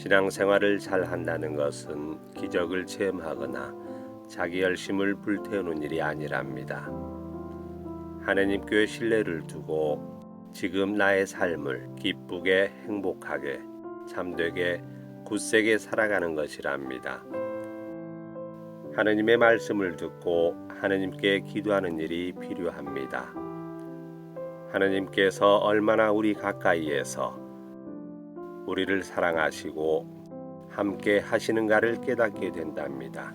신앙생활을 잘 한다는 것은 기적을 체험하거나 자기 열심을 불태우는 일이 아니랍니다. 하느님께 신뢰를 두고 지금 나의 삶을 기쁘게 행복하게 참되게 굳세게 살아가는 것이랍니다. 하느님의 말씀을 듣고 하느님께 기도하는 일이 필요합니다. 하느님께서 얼마나 우리 가까이에서 우리를 사랑하시고 함께 하시는가를 깨닫게 된답니다.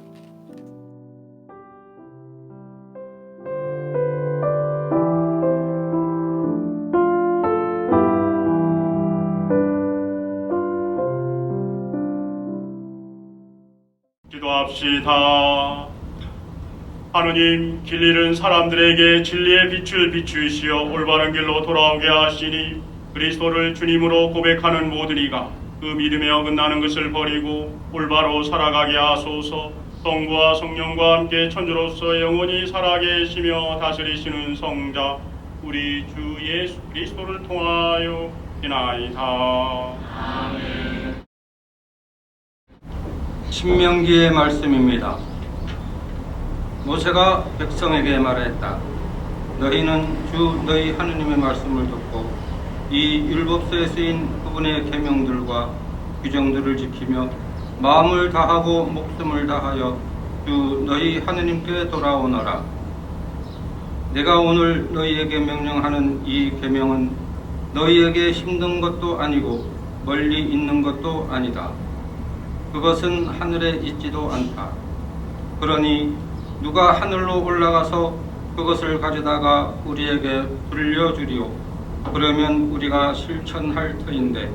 기도합시다. 하느님, 길 잃은 사람들에게 진리의 빛을 비추시어 올바른 길로 돌아오게 하시니 그리스도를 주님으로 고백하는 모든 이가 그 믿음에 어긋나는 것을 버리고 올바로 살아가게 하소서. 성부와 성령과 함께 천주로서 영원히 살아계시며 다스리시는 성자 우리 주 예수 그리스도를 통하여 기나이다. 아멘. 신명기의 말씀입니다. 모세가 백성에게 말했다. 너희는 주 너희 하느님의 말씀을 듣고 이 율법서에 쓰인 그분의 계명들과 규정들을 지키며 마음을 다하고 목숨을 다하여 주 너희 하느님께 돌아오너라. 내가 오늘 너희에게 명령하는 이 계명은 너희에게 힘든 것도 아니고 멀리 있는 것도 아니다. 그것은 하늘에 있지도 않다. 그러니 누가 하늘로 올라가서 그것을 가져다가 우리에게 불려주리오. 그러면 우리가 실천할 터인데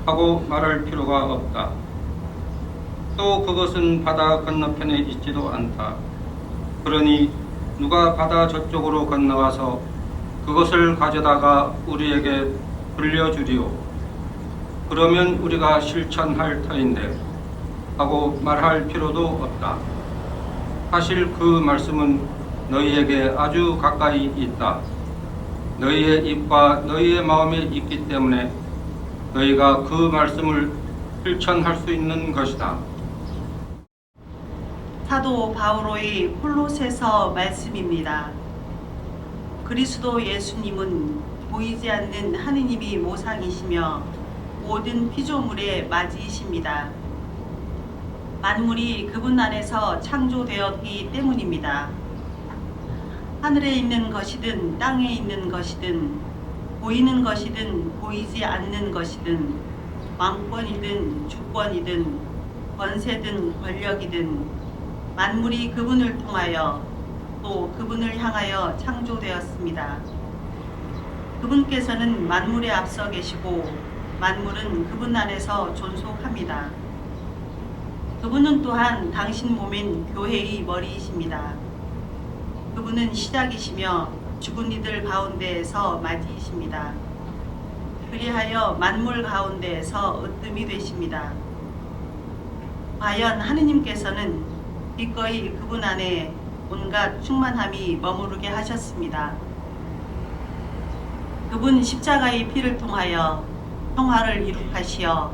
하고 말할 필요가 없다. 또 그것은 바다 건너편에 있지도 않다. 그러니 누가 바다 저쪽으로 건너와서 그것을 가져다가 우리에게 불려주리오. 그러면 우리가 실천할 터인데 하고 말할 필요도 없다. 사실 그 말씀은 너희에게 아주 가까이 있다. 너희의 입과 너희의 마음에 있기 때문에 너희가 그 말씀을 실천할 수 있는 것이다. 사도 바오로의 콜로새서 말씀입니다. 그리스도 예수님은 보이지 않는 하느님이 모상이시며 모든 피조물의 맞이이십니다. 만물이 그분 안에서 창조되었기 때문입니다. 하늘에 있는 것이든 땅에 있는 것이든 보이는 것이든 보이지 않는 것이든 왕권이든 주권이든 권세든 권력이든 만물이 그분을 통하여 또 그분을 향하여 창조되었습니다. 그분께서는 만물에 앞서 계시고 만물은 그분 안에서 존속합니다. 그분은 또한 당신 몸인 교회의 머리이십니다. 그분은 시작이시며 죽은 이들 가운데에서 맞이이십니다. 그리하여 만물 가운데에서 으뜸이 되십니다. 과연 하느님께서는 기꺼이 그분 안에 온갖 충만함이 머무르게 하셨습니다. 그분 십자가의 피를 통하여 평화를 이룩하시어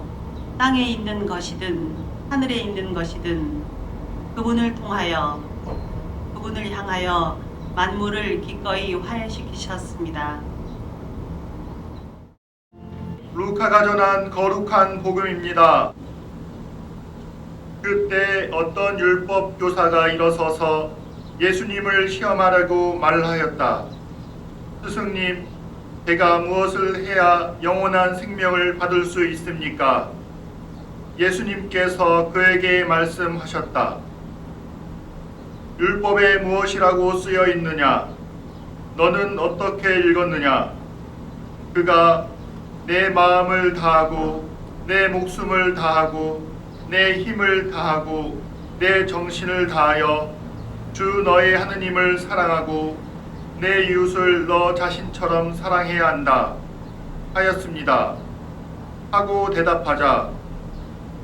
땅에 있는 것이든 하늘에 있는 것이든 그분을 통하여 그분을 향하여 만물을 기꺼이 화해시키셨습니다. 루카가 전한 거룩한 복음입니다. 그때 어떤 율법 교사가 일어서서 예수님을 시험하려고 말하였다. 스승님, 제가 무엇을 해야 영원한 생명을 받을 수 있습니까? 예수님께서 그에게 말씀하셨다. 율법에 무엇이라고 쓰여 있느냐? 너는 어떻게 읽었느냐? 그가 내 마음을 다하고 내 목숨을 다하고 내 힘을 다하고 내 정신을 다하여 주 너의 하느님을 사랑하고 내 이웃을 너 자신처럼 사랑해야 한다 하였습니다. 하고 대답하자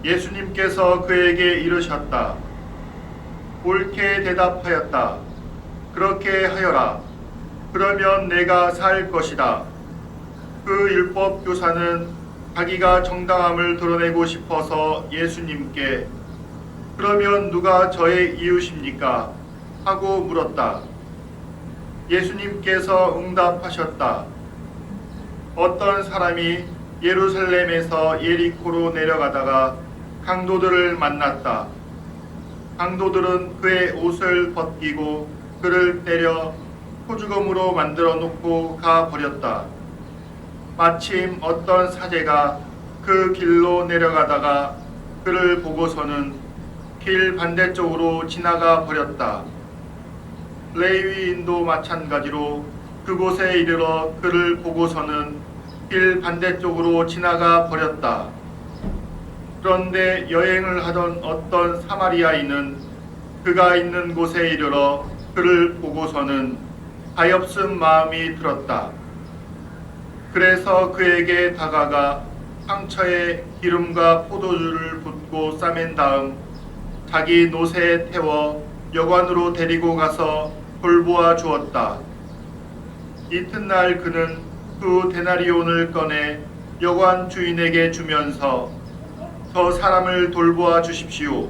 예수님께서 그에게 이르셨다. 옳게 대답하였다. 그렇게 하여라. 그러면 내가 살 것이다. 그 율법 교사는 자기가 정당함을 드러내고 싶어서 예수님께 그러면 누가 저의 이웃입니까? 하고 물었다. 예수님께서 응답하셨다. 어떤 사람이 예루살렘에서 예리코로 내려가다가 강도들을 만났다. 강도들은 그의 옷을 벗기고 그를 때려 포주검으로 만들어 놓고 가 버렸다. 마침 어떤 사제가 그 길로 내려가다가 그를 보고서는 길 반대쪽으로 지나가 버렸다. 레위인도 마찬가지로 그곳에 이르러 그를 보고서는 길 반대쪽으로 지나가 버렸다. 그런데 여행을 하던 어떤 사마리아인은 그가 있는 곳에 이르러 그를 보고서는 가엾은 마음이 들었다. 그래서 그에게 다가가 상처에 기름과 포도주를 붓고 싸맨 다음 자기 노새에 태워 여관으로 데리고 가서 돌보아 주었다. 이튿날 그는 두 데나리온을 꺼내 여관 주인에게 주면서 저 사람을 돌보아 주십시오.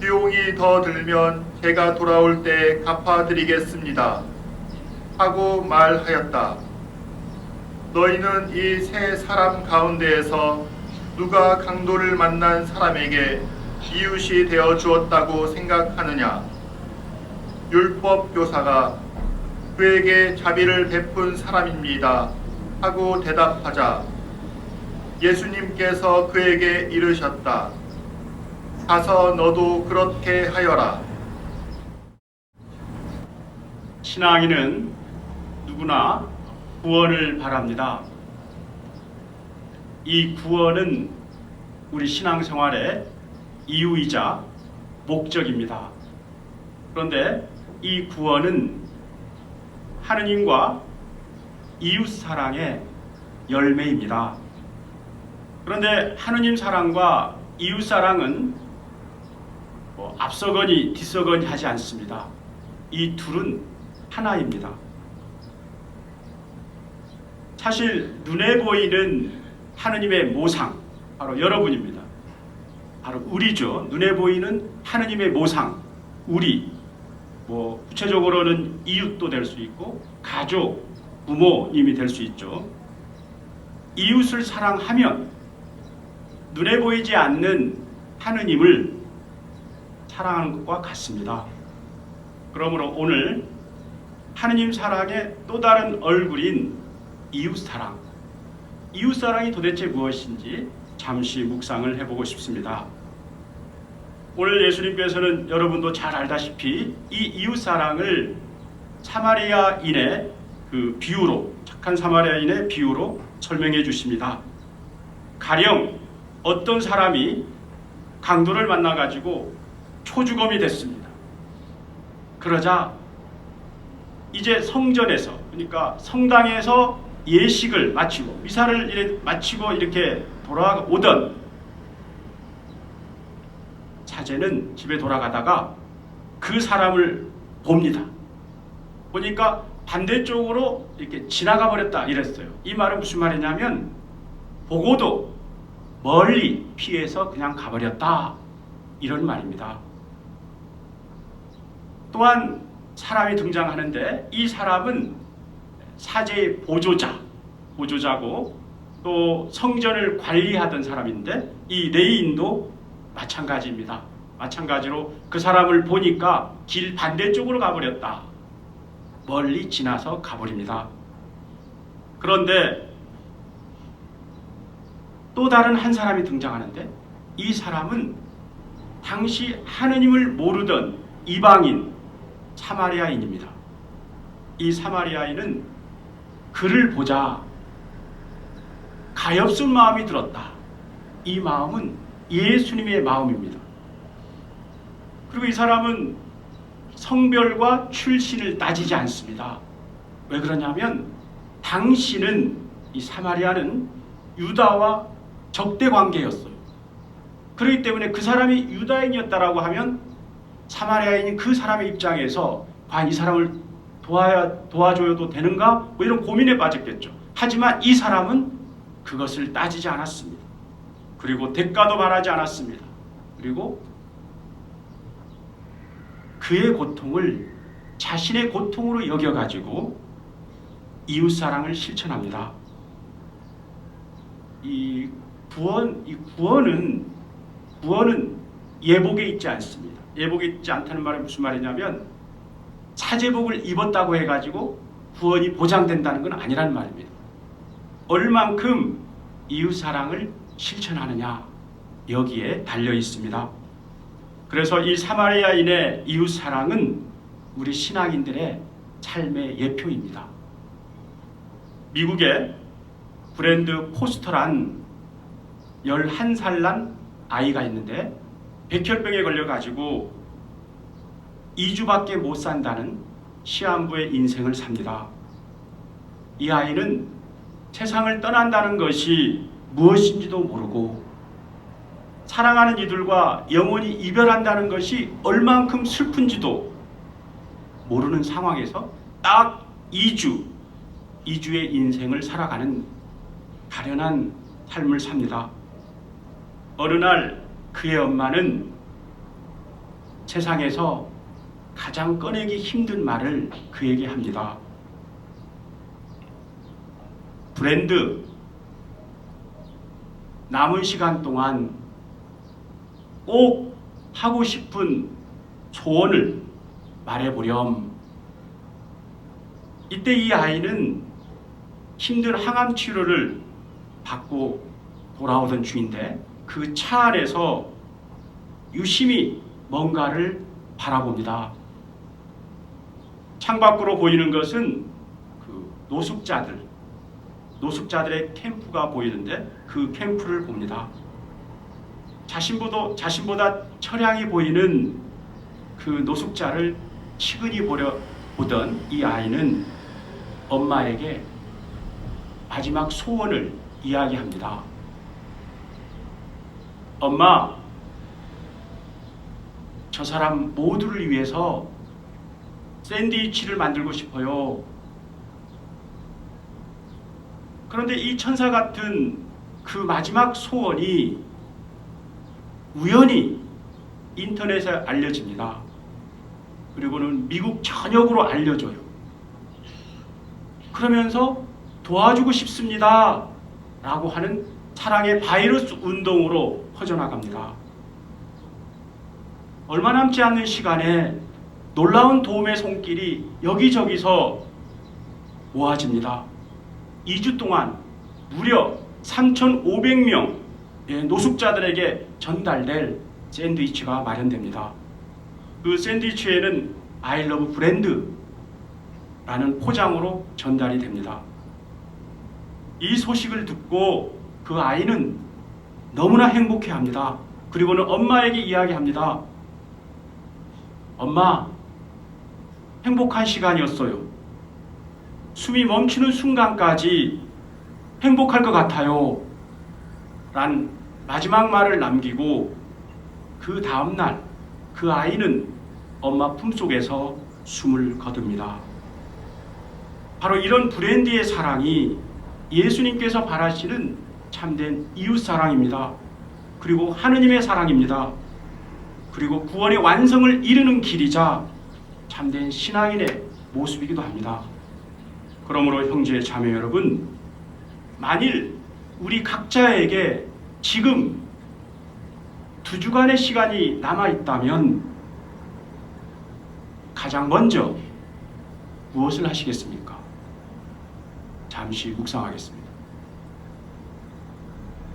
비용이 더 들면 제가 돌아올 때 갚아드리겠습니다. 하고 말하였다. 너희는 이 세 사람 가운데에서 누가 강도를 만난 사람에게 이웃이 되어 주었다고 생각하느냐? 율법 교사가 그에게 자비를 베푼 사람입니다. 하고 대답하자 예수님께서 그에게 이르셨다. 가서 너도 그렇게 하여라. 신앙인은 누구나 구원을 바랍니다. 이 구원은 우리 신앙생활의 이유이자 목적입니다. 그런데 이 구원은 하느님과 이웃 사랑의 열매입니다. 그런데 하느님 사랑과 이웃 사랑은 앞서거니 뒤서거니 하지 않습니다. 이 둘은 하나입니다. 사실 눈에 보이는 하느님의 모상, 바로 여러분입니다. 바로 우리죠. 눈에 보이는 하느님의 모상, 우리. 구체적으로는 이웃도 될 수 있고 가족, 부모님이 될 수 있죠. 이웃을 사랑하면 눈에 보이지 않는 하느님을 사랑하는 것과 같습니다. 그러므로 오늘 하느님 사랑의 또 다른 얼굴인 이웃사랑, 이웃사랑이 도대체 무엇인지 잠시 묵상을 해보고 싶습니다. 오늘 예수님께서는 여러분도 잘 알다시피 이 이웃사랑을 사마리아인의 그 비유로, 착한 사마리아인의 비유로 설명해 주십니다. 가령 어떤 사람이 강도를 만나가지고 초주검이 됐습니다. 그러자 이제 성전에서, 그러니까 성당에서 예식을 마치고 미사를 마치고 이렇게 돌아오던 사제는 집에 돌아가다가 그 사람을 봅니다. 보니까 반대쪽으로 이렇게 지나가 버렸다 이랬어요. 이 말은 무슨 말이냐면 보고도 멀리 피해서 그냥 가버렸다 이런 말입니다. 또한 사람이 등장하는데 이 사람은 사제의 보조자고 또 성전을 관리하던 사람인데 이 레위인도 마찬가지입니다. 마찬가지로 그 사람을 보니까 길 반대쪽으로 가버렸다. 멀리 지나서 가버립니다. 그런데 또 다른 한 사람이 등장하는데 이 사람은 당시 하느님을 모르던 이방인 사마리아인입니다. 이 사마리아인은 그를 보자 가엾은 마음이 들었다. 이 마음은 예수님의 마음입니다. 그리고 이 사람은 성별과 출신을 따지지 않습니다. 왜 그러냐면 당시는 이 사마리아는 유다와 적대 관계였어요. 그렇기 때문에 그 사람이 유다인이었다라고 하면 사마리아인인 그 사람의 입장에서 과연 이 사람을 도와줘도 되는가? 이런 고민에 빠졌겠죠. 하지만 이 사람은 그것을 따지지 않았습니다. 그리고 대가도 바라지 않았습니다. 그리고 그의 고통을 자신의 고통으로 여겨가지고 이웃사랑을 실천합니다. 이 구원은 예복에 있지 않습니다. 예복에 있지 않다는 말은 무슨 말이냐면 사제복을 입었다고 해가지고 구원이 보장된다는 건 아니란 말입니다. 얼만큼 이웃사랑을 실천하느냐 여기에 달려 있습니다. 그래서 이 사마리아인의 이웃사랑은 우리 신앙인들의 삶의 예표입니다. 미국의 브랜드 포스터란 11살 난 아이가 있는데 백혈병에 걸려가지고 2주밖에 못 산다는 시한부의 인생을 삽니다. 이 아이는 세상을 떠난다는 것이 무엇인지도 모르고 사랑하는 이들과 영원히 이별한다는 것이 얼만큼 슬픈지도 모르는 상황에서 딱 2주의 인생을 살아가는 가련한 삶을 삽니다. 어느 날 그의 엄마는 세상에서 가장 꺼내기 힘든 말을 그에게 합니다. 브랜드, 남은 시간 동안 꼭 하고 싶은 소원을 말해보렴. 이때 이 아이는 힘든 항암 치료를 받고 돌아오던 중인데 그 차 안에서 유심히 뭔가를 바라봅니다. 창밖으로 보이는 것은 그 노숙자들의 캠프가 보이는데 그 캠프를 봅니다. 자신보다 처량해 보이는 그 노숙자를 치근히 보던 이 아이는 엄마에게 마지막 소원을 이야기합니다. 엄마, 저 사람 모두를 위해서 샌드위치를 만들고 싶어요. 그런데 이 천사 같은 그 마지막 소원이 우연히 인터넷에 알려집니다. 그리고는 미국 전역으로 알려져요. 그러면서 도와주고 싶습니다 라고 하는 사랑의 바이러스 운동으로 퍼져나갑니다. 얼마 남지 않는 시간에 놀라운 도움의 손길이 여기저기서 모아집니다. 2주 동안 무려 3,500명의 노숙자들에게 전달될 샌드위치가 마련됩니다. 그 샌드위치에는 I love 브랜드 라는 포장으로 전달이 됩니다. 이 소식을 듣고 그 아이는 너무나 행복해합니다. 그리고는 엄마에게 이야기합니다. 엄마, 행복한 시간이었어요. 숨이 멈추는 순간까지 행복할 것 같아요. 란 마지막 말을 남기고 그 다음날 그 아이는 엄마 품속에서 숨을 거둡니다. 바로 이런 브랜드의 사랑이 예수님께서 바라시는 참된 이웃사랑입니다. 그리고 하느님의 사랑입니다. 그리고 구원의 완성을 이루는 길이자 참된 신앙인의 모습이기도 합니다. 그러므로 형제 자매 여러분, 만일 우리 각자에게 지금 2주간의 시간이 남아있다면 가장 먼저 무엇을 하시겠습니까? 잠시 묵상하겠습니다.